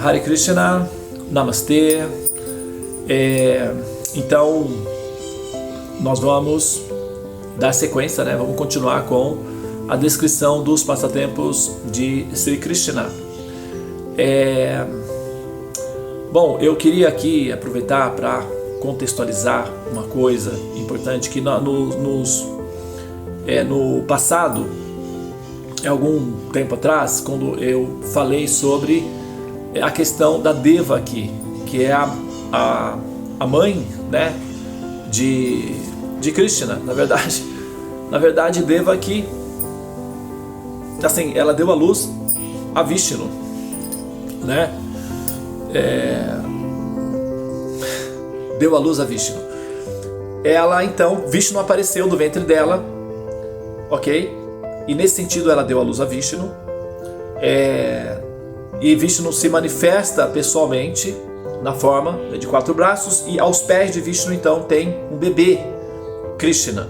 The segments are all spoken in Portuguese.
Hare Krishna, Namastê. Então, nós vamos dar sequência, né? Vamos continuar com a descrição dos passatempos de Sri Krishna. Bom, eu queria aqui aproveitar para contextualizar uma coisa importante que no passado, algum tempo atrás, quando eu falei sobre a questão da Devaki, que é a mãe, né, de Krishna, na verdade Devaki, assim, ela deu à luz a Vishnu, né? Deu à luz a Vishnu. Ela então, Vishnu apareceu no ventre dela, ok? E nesse sentido ela deu à luz a Vishnu. E Vishnu se manifesta pessoalmente na forma de 4 braços, e aos pés de Vishnu então tem um bebê, Krishna,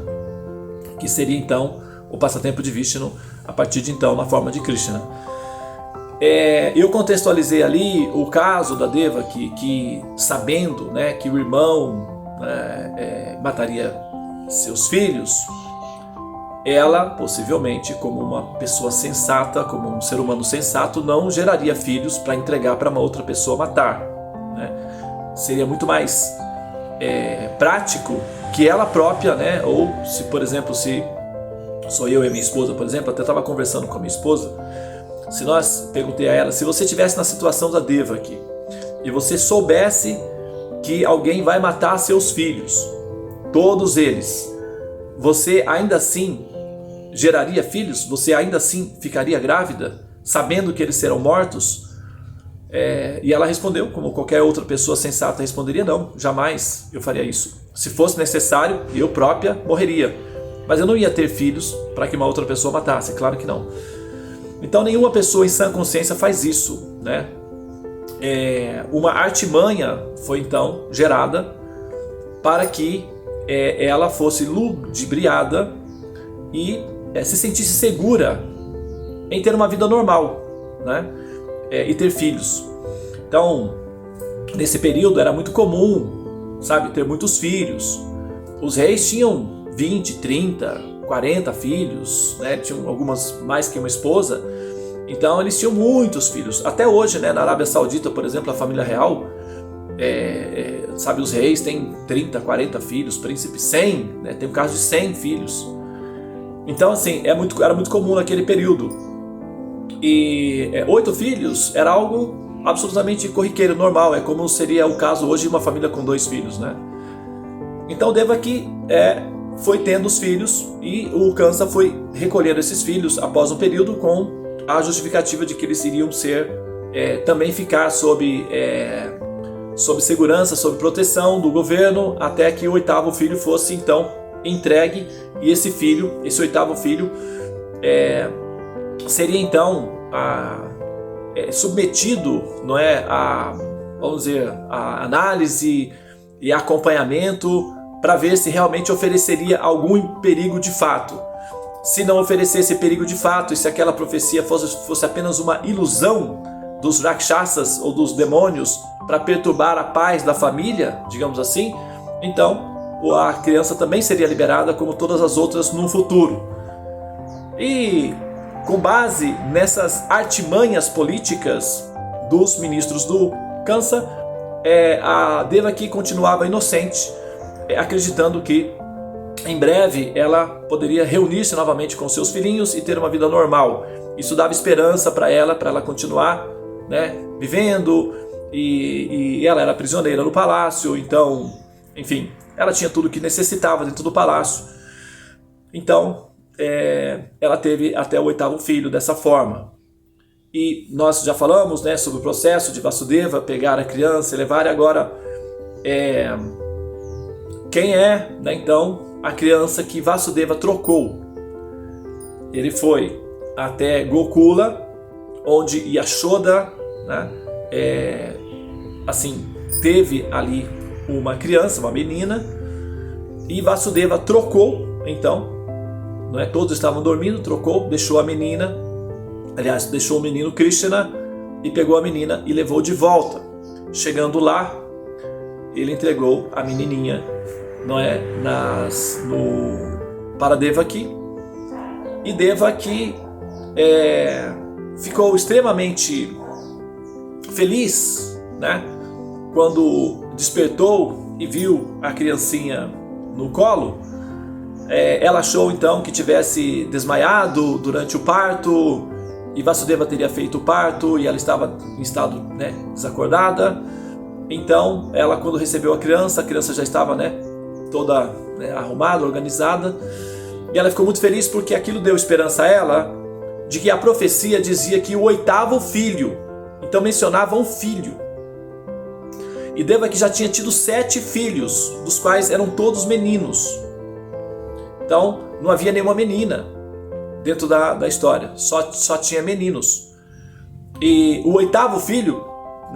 que seria então o passatempo de Vishnu a partir de então na forma de Krishna. Eu contextualizei ali o caso da Devaki, que sabendo, né, que o irmão mataria seus filhos, ela possivelmente, como uma pessoa sensata, como um ser humano sensato, não geraria filhos para entregar para uma outra pessoa matar, né? Seria muito mais prático que ela própria, né? Ou se, por exemplo, se sou eu e minha esposa, por exemplo, até estava conversando com a minha esposa, perguntei a ela, se você estivesse na situação da Devaki e você soubesse que alguém vai matar seus filhos, todos eles, você ainda assim geraria filhos? Você ainda assim ficaria grávida, sabendo que eles serão mortos? E ela respondeu, como qualquer outra pessoa sensata responderia: não, jamais eu faria isso. Se fosse necessário, eu própria morreria, mas eu não ia ter filhos para que uma outra pessoa matasse, claro que não. Então nenhuma pessoa em sã consciência faz isso, né? Uma artimanha foi então gerada para que ela fosse ludibriada e se sentisse segura em ter uma vida normal, né? E ter filhos. Então, nesse período era muito comum, sabe, ter muitos filhos. Os reis tinham 20, 30, 40 filhos, né? Tinham algumas mais que uma esposa. Então eles tinham muitos filhos. Até hoje, né, na Arábia Saudita, por exemplo, a família real, sabe, os reis têm 30, 40 filhos, príncipes 100, né, tem um caso de 100 filhos. Então, assim, era muito comum naquele período. E 8 filhos era algo absolutamente corriqueiro, normal. É como seria o caso hoje de uma família com 2 filhos, né? Então Devaki foi tendo os filhos, e o Kansa foi recolhendo esses filhos após um período, com a justificativa de que eles iriam também ficar sob segurança, sob proteção do governo, até que o 8º filho fosse então entregue. E esse 8º filho seria então submetido, não é, vamos dizer, a análise e acompanhamento para ver se realmente ofereceria algum perigo de fato. Se não oferecesse perigo de fato, e se aquela profecia fosse apenas uma ilusão dos rakshasas ou dos demônios para perturbar a paz da família, digamos assim, então a criança também seria liberada como todas as outras no futuro. E com base nessas artimanhas políticas dos ministros do Kansa, a Devaki continuava inocente, acreditando que em breve ela poderia reunir-se novamente com seus filhinhos e ter uma vida normal. Isso dava esperança para ela continuar, né, vivendo, e ela era prisioneira no palácio, então, enfim, ela tinha tudo o que necessitava dentro do palácio. Então, ela teve até o 8º filho dessa forma. E nós já falamos, né, sobre o processo de Vasudeva pegar a criança e levar. E agora, quem né, então a criança que Vasudeva trocou? Ele foi até Gokula, onde Yashoda, né, assim, teve ali uma criança, uma menina, e Vasudeva trocou, então, não é, todos estavam dormindo, trocou, deixou a menina, aliás, deixou o menino Krishna e pegou a menina e levou de volta. Chegando lá, ele entregou a menininha, não é, para Devaki. E Devaki ficou extremamente feliz, né, quando despertou e viu a criancinha no colo. Ela achou então que tivesse desmaiado durante o parto, e Vasudeva teria feito o parto e ela estava em estado, né, desacordada. Então ela, quando recebeu a criança já estava, né, toda, né, arrumada, organizada, e ela ficou muito feliz porque aquilo deu esperança a ela de que a profecia dizia que o 8º filho, então mencionava um filho, e Devaki já tinha tido 7 filhos, dos quais eram todos meninos. Então não havia nenhuma menina dentro da história, só tinha meninos. E o 8º filho,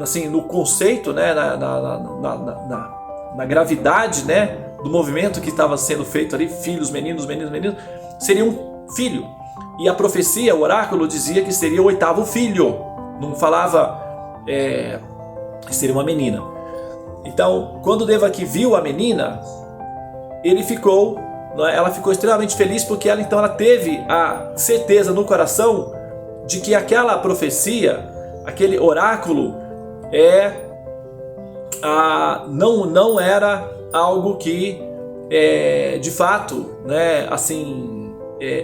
assim, no conceito, né, na gravidade, né, do movimento que estava sendo feito ali, filhos, meninos, seria um filho. E a profecia, o oráculo, dizia que seria o 8º filho, não falava que seria uma menina. Então, quando Devaki viu a menina, ela ficou extremamente feliz, porque ela teve a certeza no coração de que aquela profecia, aquele oráculo, não era algo que de fato, né, assim,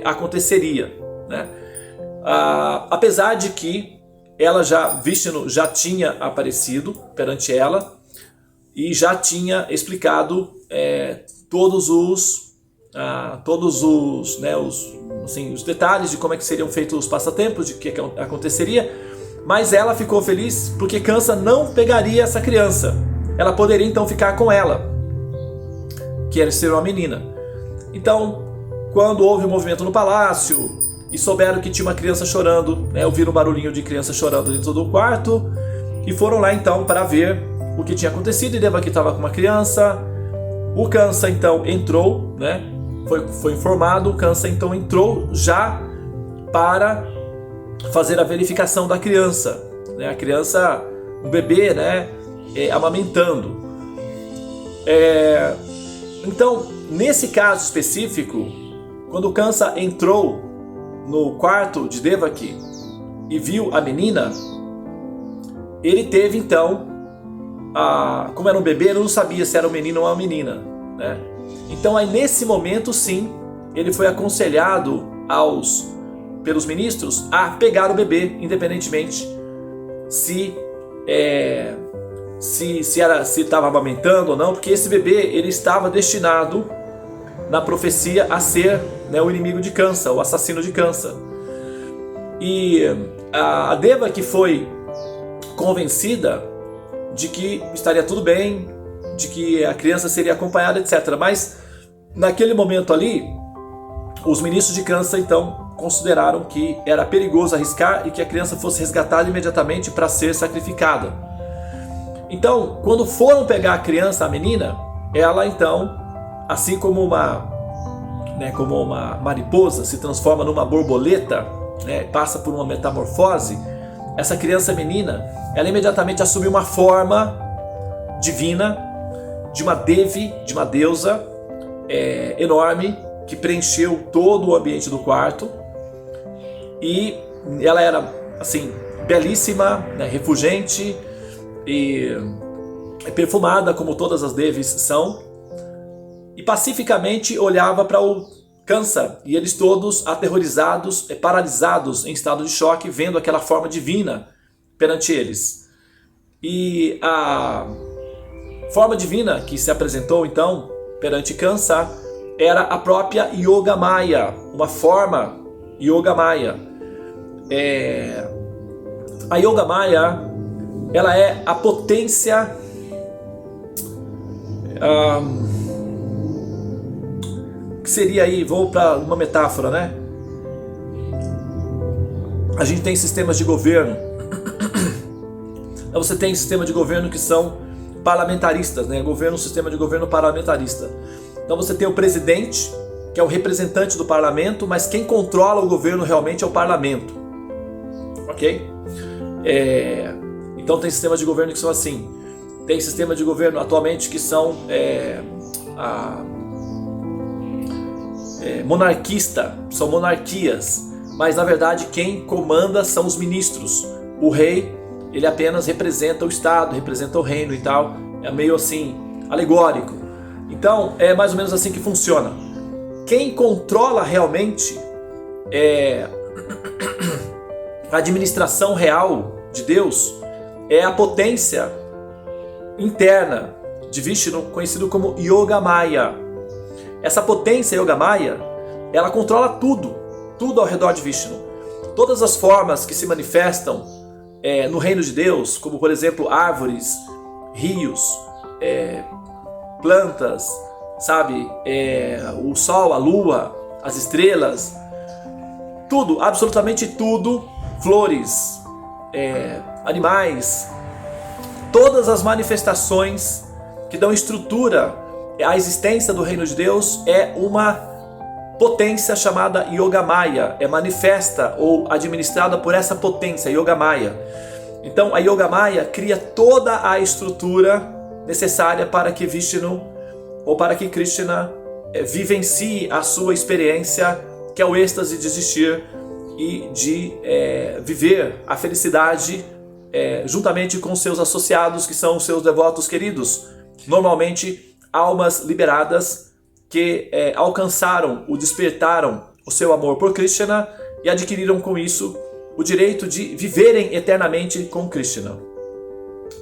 aconteceria, né? Apesar de que Vishnu já tinha aparecido perante ela e já tinha explicado todos os detalhes de como é que seriam feitos os passatempos, de que aconteceria, mas ela ficou feliz porque Kansa não pegaria essa criança. Ela poderia então ficar com ela, que era ser uma menina. Então, quando houve um movimento no palácio e souberam que tinha uma criança chorando, né, ouviram um barulhinho de criança chorando dentro do quarto e foram lá então para ver o que tinha acontecido. E Devaki estava com uma criança. O Kansa então entrou, né? Foi informado. O Kansa então entrou já para fazer a verificação da criança, né? A criança, um bebê, né? Amamentando. Então, nesse caso específico, quando o Kansa entrou no quarto de Devaki e viu a menina, ele teve então, como era um bebê, ele não sabia se era um menino ou uma menina, né? Então aí nesse momento sim, ele foi aconselhado pelos ministros a pegar o bebê, independentemente se estava amamentando ou não, porque esse bebê ele estava destinado na profecia a ser, né, o inimigo de Kansa, o assassino de Kansa. E a Devaki foi convencida de que estaria tudo bem, de que a criança seria acompanhada, etc. Mas naquele momento ali, os ministros de Kansa então consideraram que era perigoso arriscar e que a criança fosse resgatada imediatamente para ser sacrificada. Então, quando foram pegar a criança, a menina, ela então, assim como uma mariposa se transforma numa borboleta, né, passa por uma metamorfose, essa criança menina, ela imediatamente assumiu uma forma divina, de uma Devi, de uma deusa enorme, que preencheu todo o ambiente do quarto. E ela era assim, belíssima, né, refulgente e perfumada, como todas as Devis são, e pacificamente olhava para o Kansa, e eles todos aterrorizados, paralisados, em estado de choque, vendo aquela forma divina perante eles. E a forma divina que se apresentou então perante Kansa era a própria Yogamaya, uma forma Yogamaya. A Yogamaya, ela é a potência que seria aí, vou para uma metáfora, né? A gente tem sistemas de governo. Então você tem sistema de governo que são parlamentaristas, né? Um sistema de governo parlamentarista. Então você tem o presidente, que é o representante do parlamento, mas quem controla o governo realmente é o parlamento, ok? Então tem sistemas de governo que são assim. Tem sistemas de governo atualmente que são monarquista, são monarquias, mas na verdade quem comanda são os ministros. O rei, ele apenas representa o Estado, representa o reino e tal, é meio assim, alegórico. Então é mais ou menos assim que funciona. Quem controla realmente a administração real de Deus é a potência interna de Vishnu, conhecido como Yogamaya. Essa potência Yogamaya, ela controla tudo ao redor de Vishnu. Todas as formas que se manifestam no reino de Deus, como por exemplo árvores, rios, plantas, sabe, o sol, a lua, as estrelas, tudo, absolutamente tudo, flores, animais, todas as manifestações que dão estrutura à existência do reino de Deus é uma potência chamada Yogamaya, é manifesta ou administrada por essa potência Yogamaya. Então a Yogamaya cria toda a estrutura necessária para que Vishnu ou para que Krishna vivencie a sua experiência, que é o êxtase de existir e de viver a felicidade juntamente com seus associados, que são os seus devotos queridos, normalmente almas liberadas que despertaram o seu amor por Krishna e adquiriram com isso o direito de viverem eternamente com Krishna.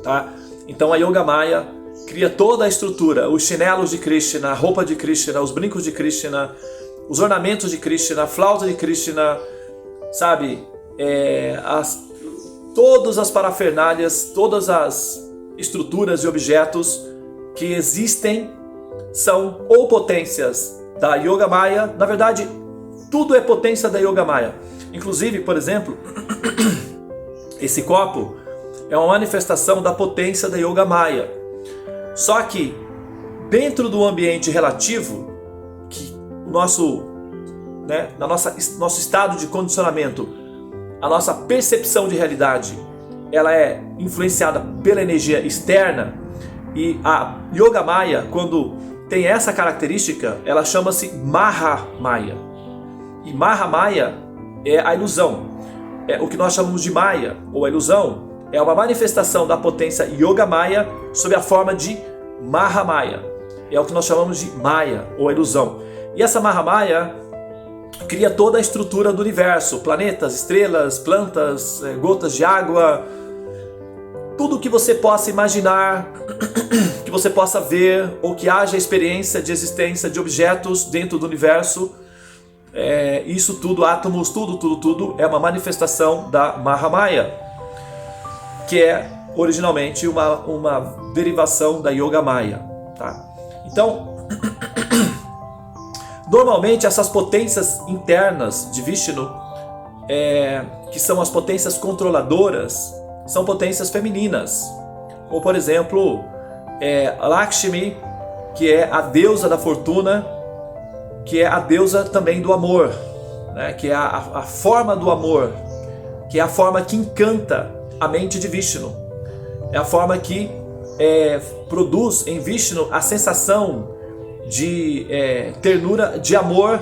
Tá? Então a Yogamaya cria toda a estrutura, os chinelos de Krishna, a roupa de Krishna, os brincos de Krishna, os ornamentos de Krishna, a flauta de Krishna, sabe? Todas as parafernálias, todas as estruturas e objetos que existem são ou potências da Yogamaya. Na verdade, tudo é potência da Yogamaya. Inclusive, por exemplo, esse copo é uma manifestação da potência da Yogamaya. Só que dentro do ambiente relativo, que nosso estado de condicionamento, a nossa percepção de realidade, ela é influenciada pela energia externa, e a Yogamaya, quando tem essa característica, ela chama-se Mahamaya. E Mahamaya é a ilusão. O que nós chamamos de Maya, ou a ilusão, é uma manifestação da potência Yogamaya sob a forma de Mahamaya. É o que nós chamamos de Maya, ou a ilusão. E essa Mahamaya cria toda a estrutura do universo, planetas, estrelas, plantas, gotas de água, tudo que você possa imaginar, que você possa ver, ou que haja experiência de existência de objetos dentro do universo, isso tudo, átomos, tudo é uma manifestação da Mahamaya, que é originalmente uma derivação da Yogamaya. Tá? Então, normalmente essas potências internas de Vishnu, que são as potências controladoras, são potências femininas. Ou por exemplo, Lakshmi, que é a deusa da fortuna, que é a deusa também do amor, né? Que é a forma do amor, que é a forma que encanta a mente de Vishnu. É a forma que produz em Vishnu a sensação de ternura, de amor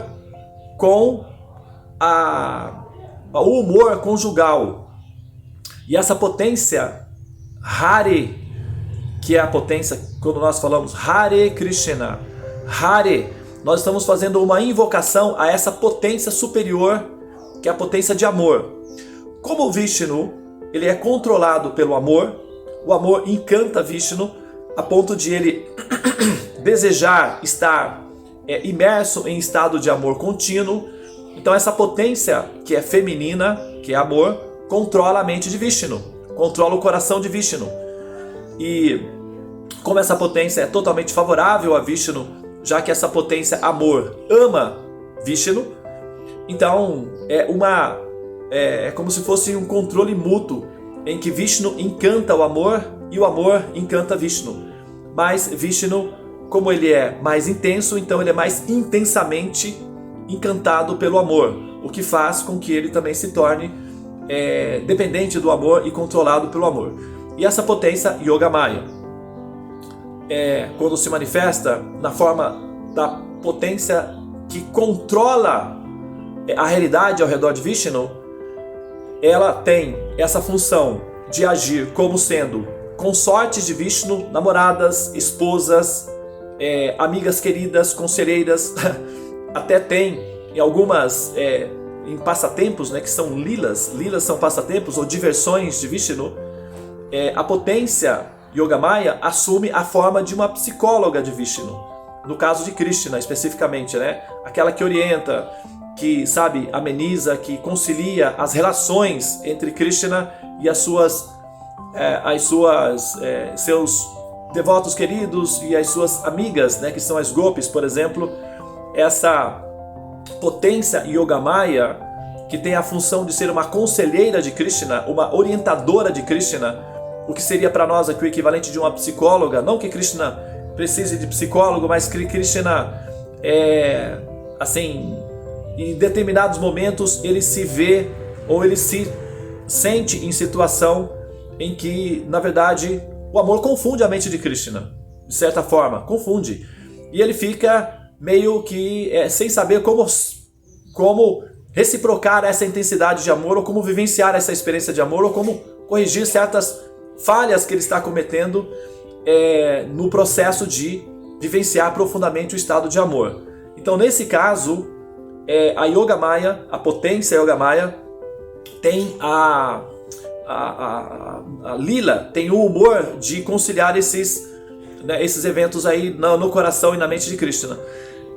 com o humor conjugal. E essa potência Hare, que é a potência, quando nós falamos Hare Krishna, Hare, nós estamos fazendo uma invocação a essa potência superior, que é a potência de amor. Como o Vishnu, ele é controlado pelo amor, o amor encanta Vishnu a ponto de ele desejar estar imerso em estado de amor contínuo. Então essa potência que é feminina, que é amor, controla a mente de Vishnu, controla o coração de Vishnu. E como essa potência é totalmente favorável a Vishnu, já que essa potência amor ama Vishnu, então é como se fosse um controle mútuo, em que Vishnu encanta o amor e o amor encanta Vishnu. Mas Vishnu, como ele é mais intenso, então ele é mais intensamente encantado pelo amor, o que faz com que ele também se torne dependente do amor e controlado pelo amor. E essa potência Yogamaya, quando se manifesta na forma da potência que controla a realidade ao redor de Vishnu, ela tem essa função de agir como sendo consortes de Vishnu, namoradas, esposas, amigas queridas, conselheiras. Até tem em algumas em passatempos, né, que são lilas são passatempos ou diversões de Vishnu. A potência Yogamaya assume a forma de uma psicóloga de Vishnu, no caso de Krishna especificamente, né? Aquela que orienta, que ameniza, que concilia as relações entre Krishna e seus devotos queridos e as suas amigas, né, que são as gopis, por exemplo. Essa potência Yogamaya, que tem a função de ser uma conselheira de Krishna, uma orientadora de Krishna, o que seria para nós aqui o equivalente de uma psicóloga. Não que Krishna precise de psicólogo, mas que Krishna em determinados momentos ele se vê ou ele se sente em situação em que, na verdade, o amor confunde a mente de Krishna, de certa forma, confunde. E ele fica meio que sem saber como reciprocar essa intensidade de amor, ou como vivenciar essa experiência de amor, ou como corrigir certas falhas que ele está cometendo no processo de vivenciar profundamente o estado de amor. Então, nesse caso, a Yogamaya, a potência Yogamaya, tem a Lila, tem o humor de conciliar esses eventos aí no coração e na mente de Krishna.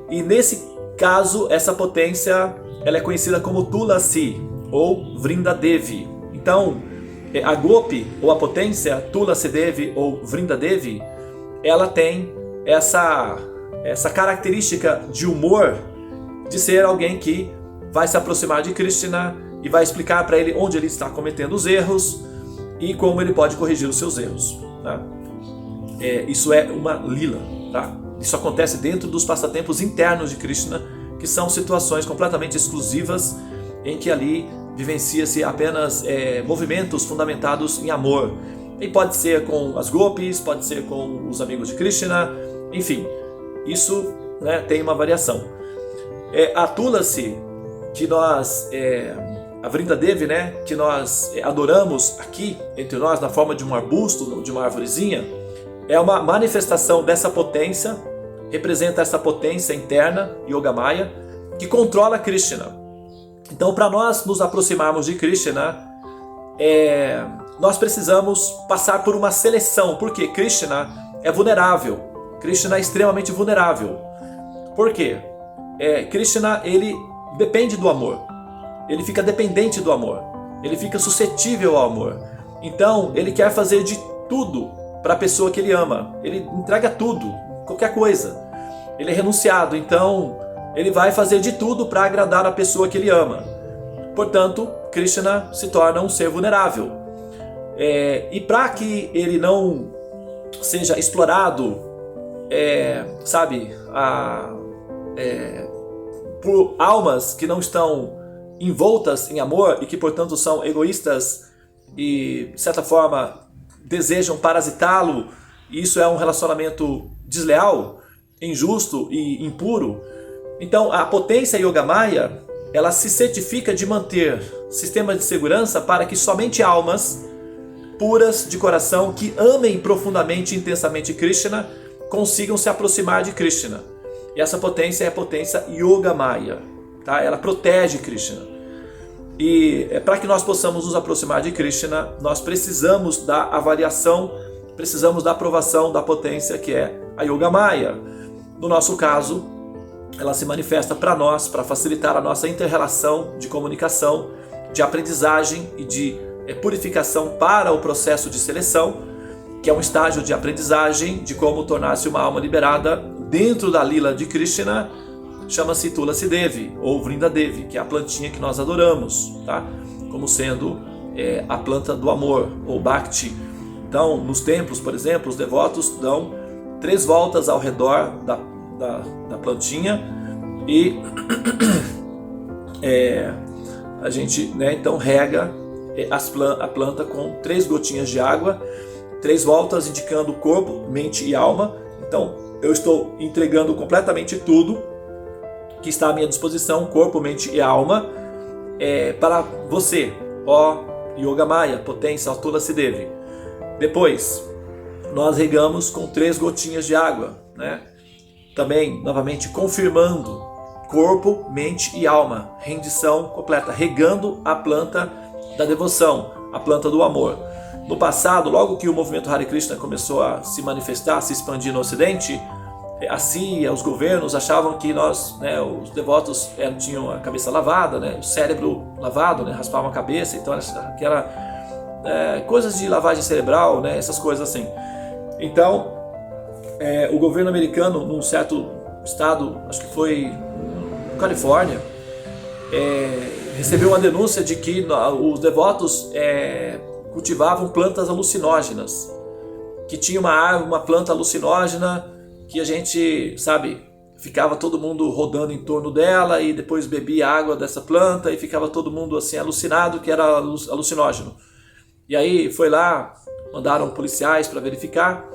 E nesse caso, essa potência ela é conhecida como Tulasi ou Vrindadevi. Então, a Gopi, ou a potência Tulasi Devi ou Vrindadevi, ela tem essa característica de humor, de ser alguém que vai se aproximar de Krishna e vai explicar para ele onde ele está cometendo os erros e como ele pode corrigir os seus erros, tá? Isso é uma lila, tá? Isso acontece dentro dos passatempos internos de Krishna, que são situações completamente exclusivas em que ali vivencia-se apenas movimentos fundamentados em amor. E pode ser com as gopis, pode ser com os amigos de Krishna, enfim, isso, né, tem uma variação. A Tulasi, que nós, a Vrindadevi, né, que nós adoramos aqui entre nós na forma de um arbusto, de uma arvorezinha, é uma manifestação dessa potência, representa essa potência interna, Yogamaya, que controla Krishna. Então, para nós nos aproximarmos de Krishna, nós precisamos passar por uma seleção, porque Krishna é vulnerável, Krishna é extremamente vulnerável. Por quê? Krishna, ele depende do amor, ele fica dependente do amor, ele fica suscetível ao amor. Então, ele quer fazer de tudo para a pessoa que ele ama, ele entrega tudo, qualquer coisa. Ele é renunciado, então ele vai fazer de tudo para agradar a pessoa que ele ama. Portanto, Krishna se torna um ser vulnerável. E para que ele não seja explorado, por almas que não estão envoltas em amor e que, portanto, são egoístas e, de certa forma, desejam parasitá-lo, e isso é um relacionamento desleal, injusto e impuro. Então, a potência Yogamaya, ela se certifica de manter sistemas de segurança para que somente almas puras de coração, que amem profundamente e intensamente Krishna, consigam se aproximar de Krishna. E essa potência é a potência Yogamaya, tá? Ela protege Krishna. E para que nós possamos nos aproximar de Krishna, nós precisamos da avaliação, precisamos da aprovação da potência que é a Yogamaya. No nosso caso, ela se manifesta para nós, para facilitar a nossa inter-relação de comunicação, de aprendizagem e de purificação para o processo de seleção, que é um estágio de aprendizagem de como tornar-se uma alma liberada dentro da lila de Krishna. Chama-se Tulasi Devi ou Vrindadevi, que é a plantinha que nós adoramos, tá? Como sendo a planta do amor, ou Bhakti. Então, nos templos, por exemplo, os devotos dão 3 voltas ao redor da plantinha e a gente, né, então rega a planta com 3 gotinhas de água, 3 voltas indicando corpo, mente e alma. Então eu estou entregando completamente tudo que está à minha disposição, corpo, mente e alma, para você, ó Yogamaya, potência, ó Tulasi Devi. Depois nós regamos com 3 gotinhas de água, né? Também, novamente, confirmando corpo, mente e alma, rendição completa, regando a planta da devoção, a planta do amor. No passado, logo que o movimento Hare Krishna começou a se manifestar, se expandir no Ocidente, a CIA, os governos achavam que nós, né, os devotos tinham a cabeça lavada, né, o cérebro lavado, né, raspavam a cabeça, então era coisas de lavagem cerebral, né, essas coisas assim. Então, o governo americano, num certo estado, acho que foi Califórnia, recebeu uma denúncia de que os devotos cultivavam plantas alucinógenas, que tinha uma planta alucinógena que a gente, sabe, ficava todo mundo rodando em torno dela e depois bebia água dessa planta e ficava todo mundo assim alucinado que era alucinógeno. E aí foi lá, mandaram policiais para verificar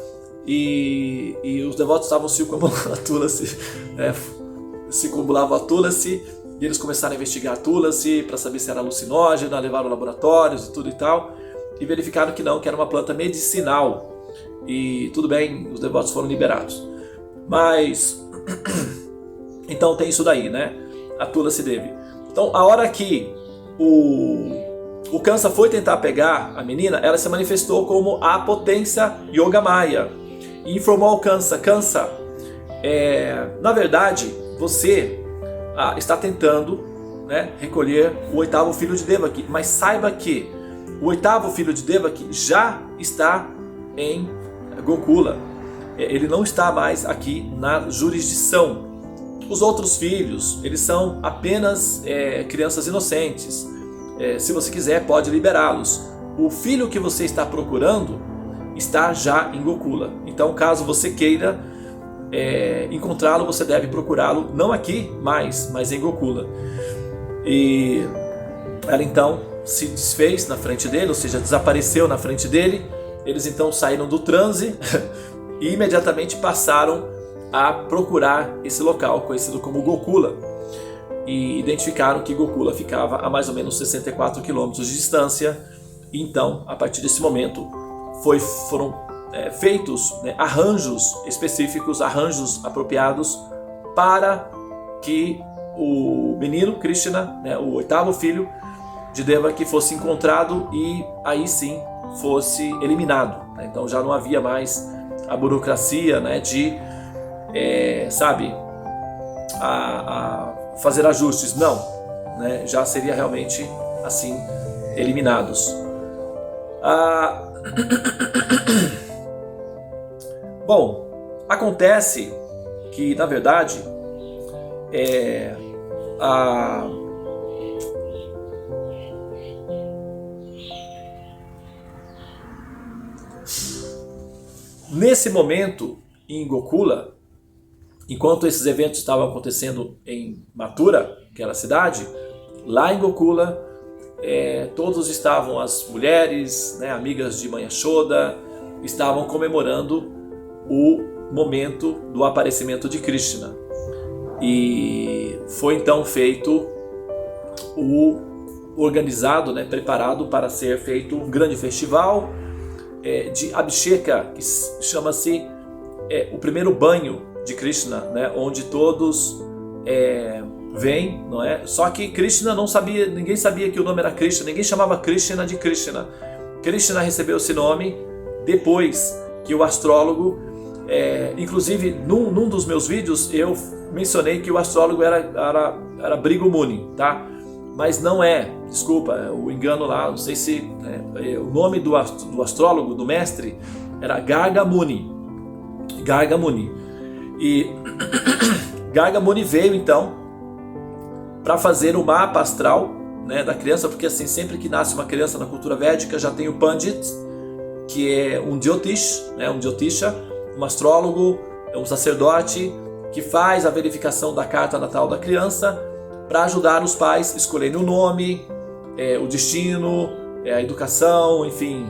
e os devotos estavam circumambulando a Tulasi, circunambulavam a Tulasi, e eles começaram a investigar a Tulasi para saber se era alucinógena, levaram laboratórios e tudo e tal, e verificaram que não, que era uma planta medicinal. E tudo bem, os devotos foram liberados. Mas, então tem isso daí, né? A Tulasi Devi. Então, a hora que o Kansa foi tentar pegar a menina, ela se manifestou como a potência Yogamaya e informou ao Kansa: Kansa, na verdade, você está tentando, né, recolher o 8º filho de Devaki, mas saiba que o 8º filho de Devaki já está em Gokula. Ele não está mais aqui na jurisdição. Os outros filhos, eles são apenas crianças inocentes. Se você quiser, pode liberá-los. O filho que você está procurando está já em Gokula. Então, caso você queira encontrá-lo, você deve procurá-lo não aqui mais, mas em Gokula. E ela então se desfez na frente dele, ou seja, desapareceu na frente dele. Eles então saíram do transe e imediatamente passaram a procurar esse local, conhecido como Gokula, e identificaram que Gokula ficava a mais ou menos 64 quilômetros de distância. E então, a partir desse momento, foram feitos, né, arranjos específicos, arranjos apropriados para que o menino Krishna, né, o 8º filho de Devaki, fosse encontrado e aí sim fosse eliminado, né? Então já não havia mais a burocracia, né, de a fazer ajustes, não, né, já seria realmente assim eliminados. Bom, acontece que na verdade nesse momento em Gokula, enquanto esses eventos estavam acontecendo em Mathura, que era a cidade, lá em Gokula, todos estavam, as mulheres, né, amigas de Mãe Yashoda, estavam comemorando o momento do aparecimento de Krishna. E foi então feito organizado, né, preparado para ser feito um grande festival de Abhisheka, que chama-se o primeiro banho de Krishna, né, onde todos vêm, não é? Só que Krishna não sabia, ninguém sabia que o nome era Krishna, ninguém chamava Krishna de Krishna. Krishna recebeu esse nome depois que o astrólogo, inclusive num dos meus vídeos eu mencionei que o astrólogo era Bhrigu Muni, tá? Mas não desculpa, o engano lá, não sei se o nome do astrólogo, do mestre, era Garga Muni. Garga Muni. E Garga Muni veio então para fazer o mapa astral, né, da criança, porque assim, sempre que nasce uma criança na cultura védica já tem o Pandit, que é um Jyotish, né, um Jyotisha, um astrólogo, um sacerdote que faz a verificação da carta natal da criança para ajudar os pais a escolherem o nome, o destino, a educação, enfim,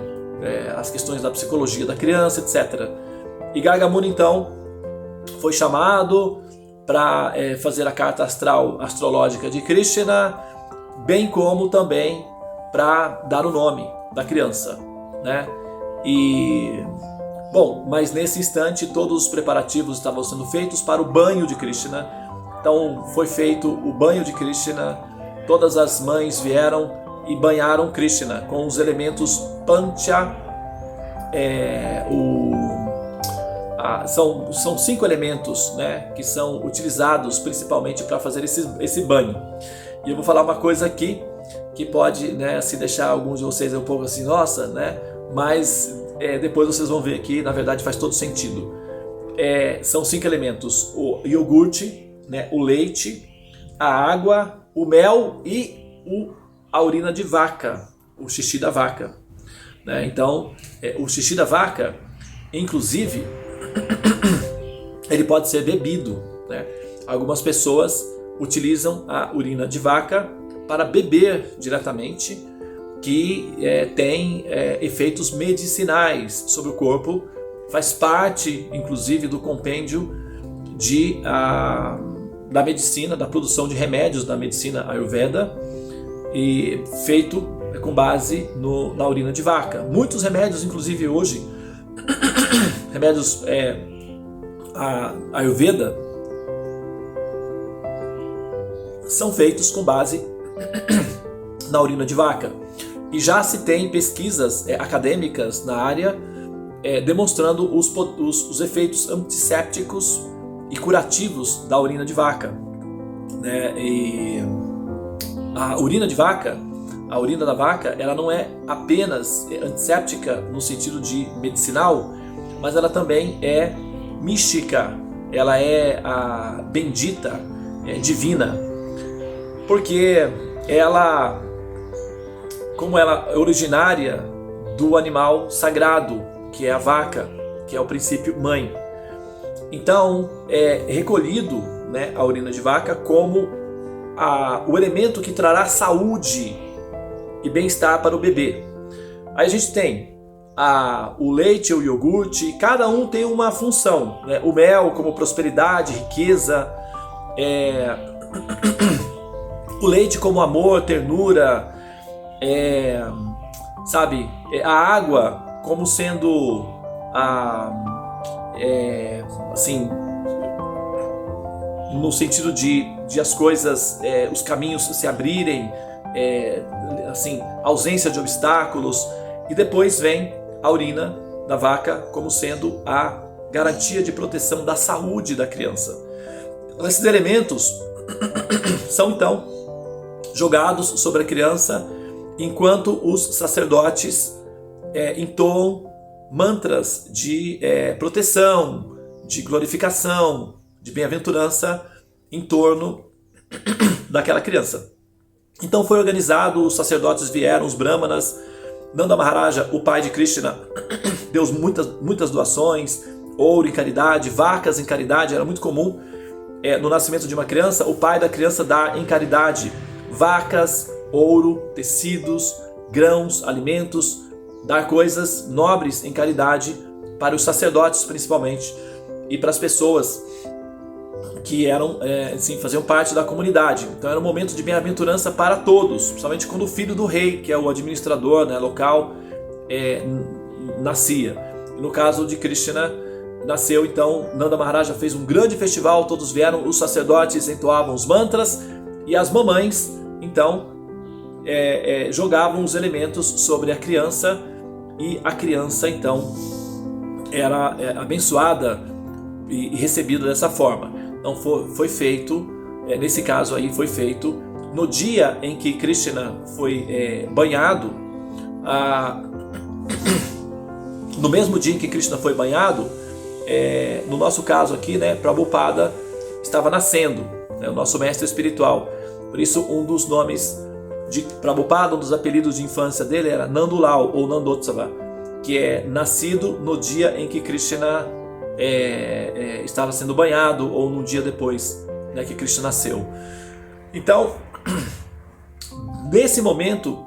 as questões da psicologia da criança, etc. E Garga Muni então foi chamado para fazer a carta astrológica de Krishna, bem como também para dar o nome da criança, né? E bom, mas nesse instante todos os preparativos estavam sendo feitos para o banho de Krishna. Então foi feito o banho de Krishna, todas as mães vieram e banharam Krishna com os elementos Pancha. São 5 elementos, né, que são utilizados principalmente para fazer esse banho. E eu vou falar uma coisa aqui que pode, né, se deixar alguns de vocês um pouco assim, nossa, né, mas depois vocês vão ver que na verdade faz todo sentido. São 5 elementos: o iogurte, né, o leite, a água, o mel e a urina de vaca, o xixi da vaca, né? Então, o xixi da vaca, inclusive, ele pode ser bebido, né? Algumas pessoas utilizam a urina de vaca para beber diretamente, que tem efeitos medicinais sobre o corpo, faz parte, inclusive, do compêndio da medicina, da produção de remédios da medicina Ayurveda, e feito com base na urina de vaca. Muitos remédios, inclusive hoje, remédios Ayurveda, são feitos com base na urina de vaca. E já se tem pesquisas acadêmicas na área demonstrando os efeitos antissépticos e curativos da urina de vaca, né? E a urina da vaca, ela não é apenas antisséptica no sentido de medicinal, mas ela também é mística, ela é a bendita, divina, porque ela, como ela é originária do animal sagrado, que é a vaca, que é o princípio mãe. Então é recolhido, né, a urina de vaca como o elemento que trará saúde e bem-estar para o bebê. Aí a gente tem o leite, o iogurte, cada um tem uma função, né? O mel como prosperidade, riqueza, o leite como amor, ternura, sabe? A água como sendo assim, no sentido de as coisas, os caminhos se abrirem, assim, ausência de obstáculos. E depois vem a urina da vaca como sendo a garantia de proteção da saúde da criança. Esses elementos são então jogados sobre a criança enquanto os sacerdotes entoam mantras de proteção, de glorificação, de bem-aventurança em torno daquela criança. Então foi organizado, os sacerdotes vieram, os brahmanas. Nanda Maharaja, o pai de Krishna, deu muitas doações, ouro em caridade, vacas em caridade. Era muito comum no nascimento de uma criança, o pai da criança dar em caridade vacas, ouro, tecidos, grãos, alimentos, dar coisas nobres em caridade para os sacerdotes principalmente e para as pessoas que eram, assim, faziam parte da comunidade. Então era um momento de bem-aventurança para todos, principalmente quando o filho do rei, que é o administrador, né, local, nascia. E no caso de Krishna, nasceu, então Nanda Maharaja fez um grande festival, todos vieram, os sacerdotes entoavam os mantras e as mamães, então, jogavam os elementos sobre a criança, e a criança, então, era abençoada e recebida dessa forma. Então foi feito, nesse caso aí foi feito no dia em que Krishna foi banhado, no mesmo dia em que Krishna foi banhado, no nosso caso aqui, né, Prabhupada estava nascendo, né, o nosso mestre espiritual. Por isso um dos nomes de Prabhupada, um dos apelidos de infância dele era Nandulal ou Nandotsava, que é nascido no dia em que Krishna estava sendo banhado, ou no dia depois, né, que Krishna nasceu. Então, nesse momento,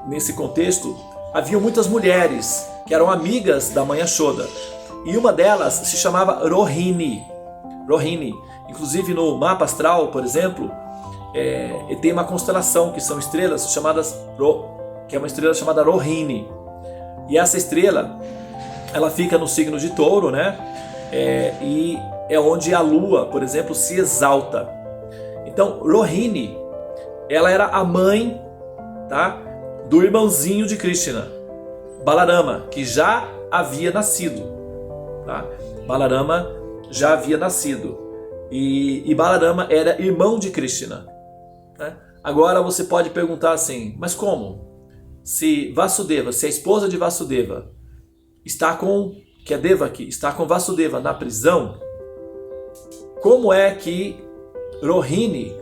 nesse contexto, haviam muitas mulheres que eram amigas da mãe Yashoda. E uma delas se chamava Rohini. Rohini. Inclusive no mapa astral, por exemplo, tem uma constelação que são estrelas chamadas que é uma estrela chamada Rohini. E essa estrela, ela fica no signo de Touro, né? E é onde a Lua, por exemplo, se exalta. Então, Rohini, ela era a mãe, tá, do irmãozinho de Krishna, Balarama, que já havia nascido. Tá? Balarama já havia nascido. E Balarama era irmão de Krishna. Né? Agora você pode perguntar assim, mas como? Se Vasudeva, se a esposa de Vasudeva que é Devaki, está com Vasudeva na prisão, como é que Rohini,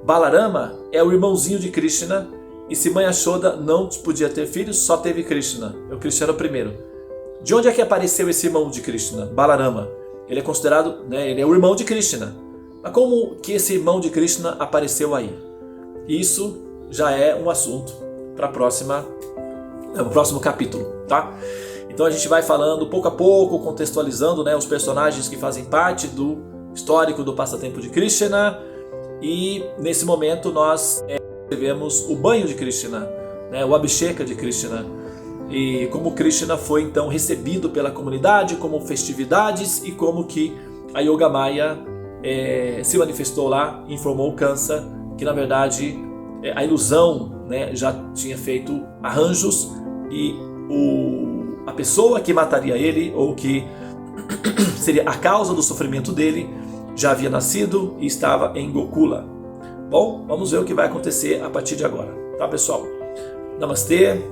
Balarama, é o irmãozinho de Krishna, e se mãe Yashoda não podia ter filhos, só teve Krishna, o Krishna era o primeiro. De onde é que apareceu esse irmão de Krishna, Balarama? Ele é considerado, né, ele é o irmão de Krishna. Mas como que esse irmão de Krishna apareceu aí? Isso já é um assunto para o próximo capítulo, tá? Então a gente vai falando pouco a pouco, contextualizando, né, os personagens que fazem parte do histórico do passatempo de Krishna. E nesse momento nós vemos o banho de Krishna, né, o Abhisheka de Krishna. E como Krishna foi então recebido pela comunidade, como festividades, e como que a Yogamaya se manifestou lá, informou Kansa que na verdade a ilusão, né, já tinha feito arranjos e a pessoa que mataria ele, ou que seria a causa do sofrimento dele, já havia nascido e estava em Gokula. Bom, vamos ver o que vai acontecer a partir de agora, tá, pessoal? Namastê,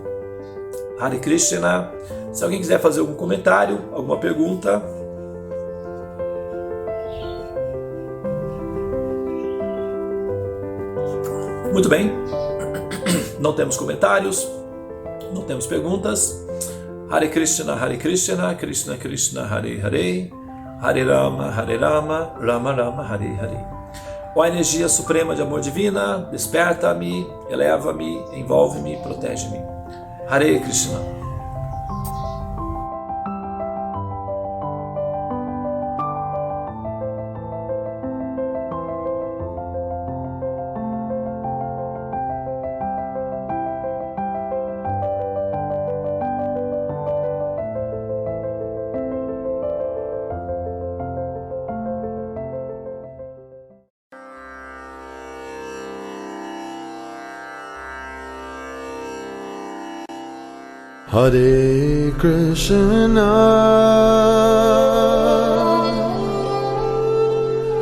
Hare Krishna. Se alguém quiser fazer algum comentário, alguma pergunta. Muito bem, não temos comentários, não temos perguntas. Hare Krishna, Krishna Krishna, Hare Hare, Hare Rama, Rama Rama, Hare Hare. Ó a energia suprema de amor divina, desperta-me, eleva-me, envolve-me, protege-me. Hare Krishna. Hare Krishna,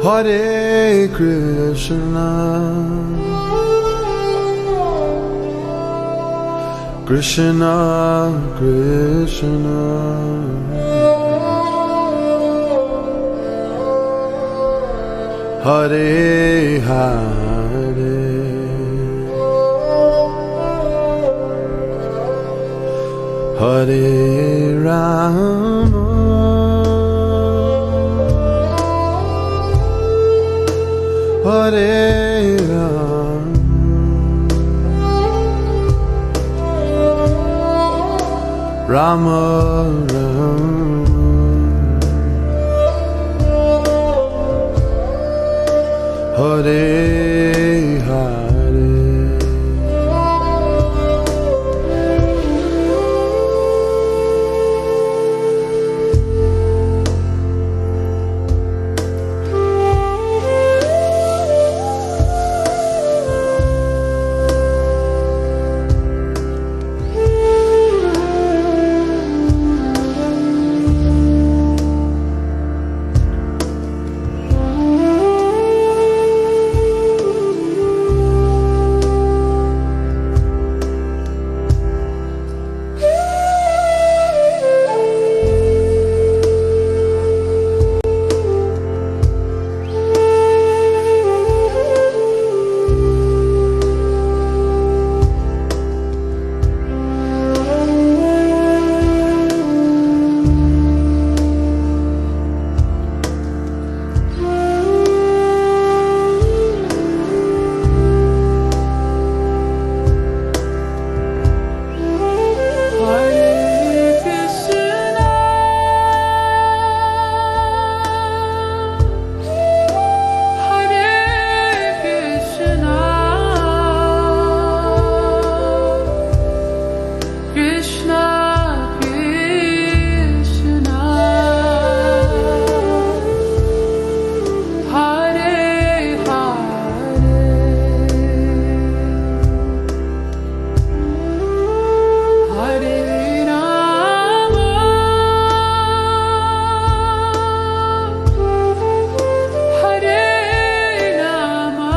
Hare Krishna, Krishna Krishna, Hare Hare, Hare Rama, Hare Rama, Rama Rama, Hare Hare. Krishna, Krishna, Hare Hare, Hare Rama, Hare Rama,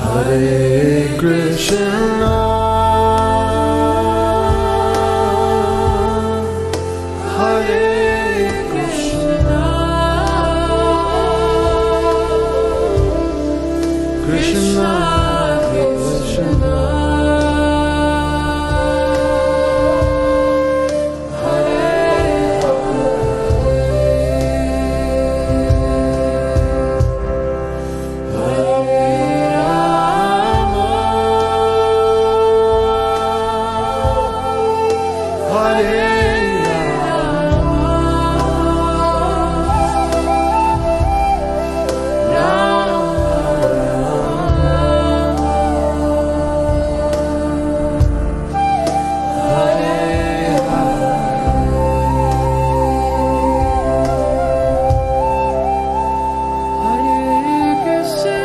Hare Krishna, Hare Krishna, Krishna Krishna,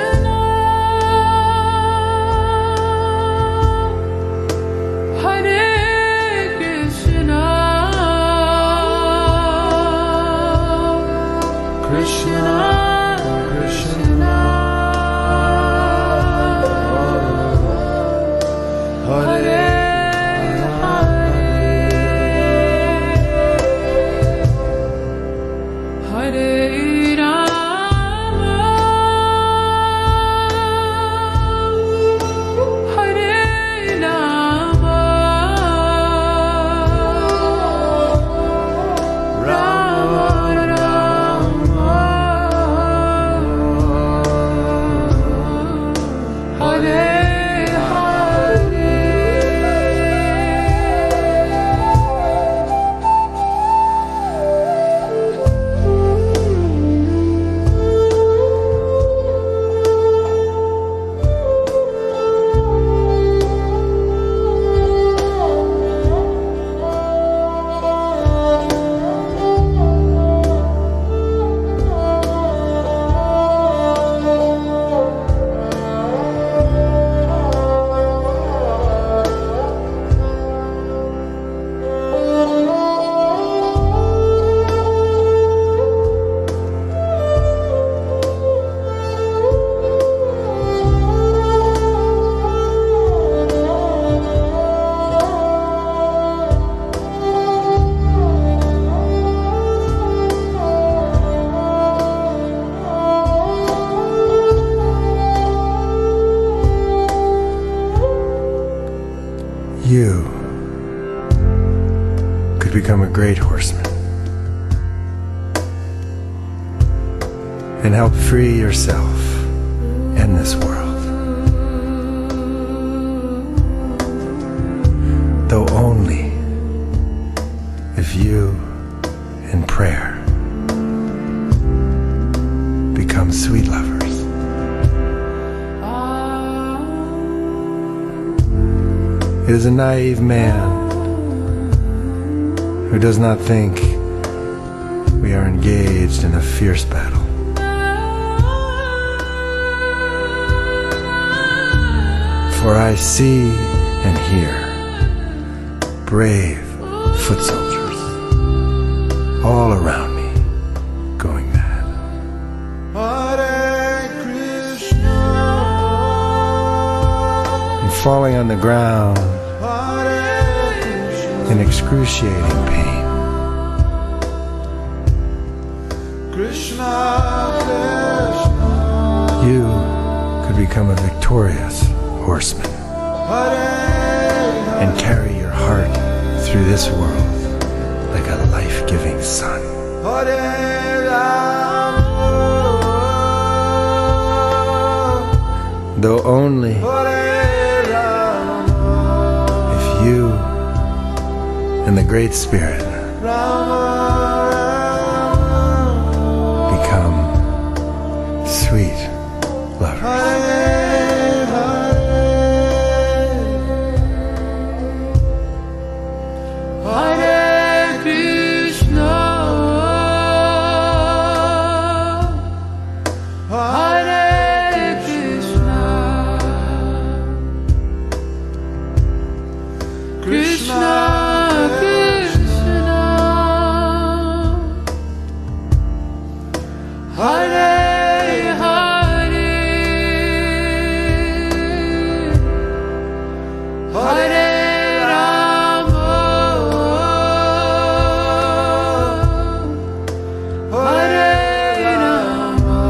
you could become a great horseman and help free yourself and this world, though only if you in prayer become sweet lovers. It is a naive man who does not think we are engaged in a fierce battle. For I see and hear brave foot soldiers all around me going mad. Hare Krishna, and falling on the ground in excruciating pain. Krishna, Krishna, you could become a victorious horseman and carry your heart through this world like a life-giving sun. though only if you and the Great Spirit become sweet lovers. Hare Krishna, Hare Krishna, Krishna Krishna, Hare Hare, Hare Rama, Hare Rama,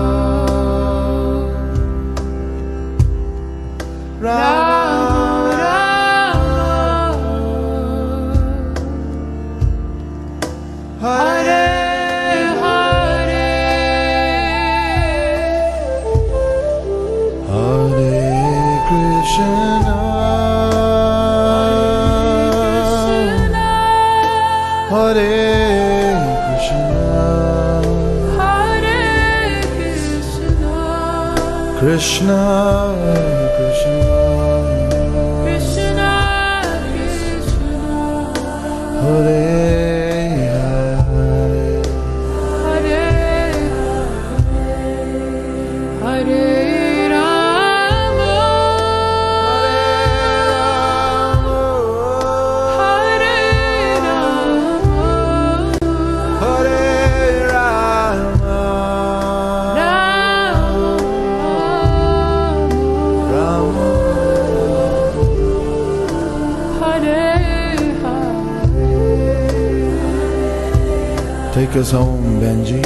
Rama Rama, Hare Hare, Hare Krishna, Hare Krishna, Hare Krishna, Krishna Krishna, Krishna Krishna, Hare Hare, Hare Hare Rama, Hare Rama, Hare Rama, Rama, Hare Hare. take us home, Benji.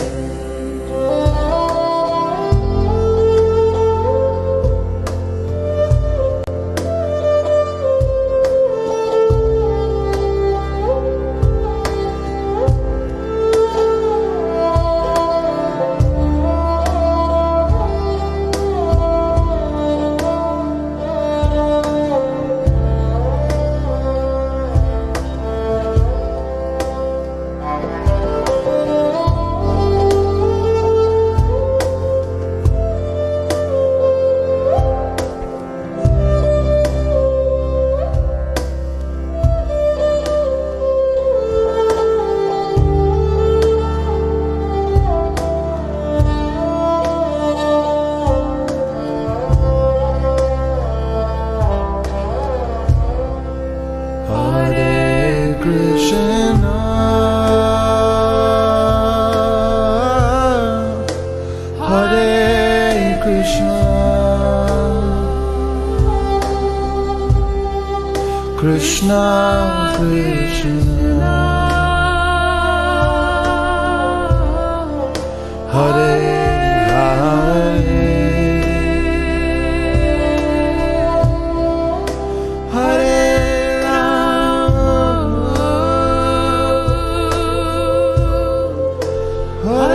Hare Krishna, Hare Krishna, Krishna Krishna, Hare Hare, Hare Rama, Hare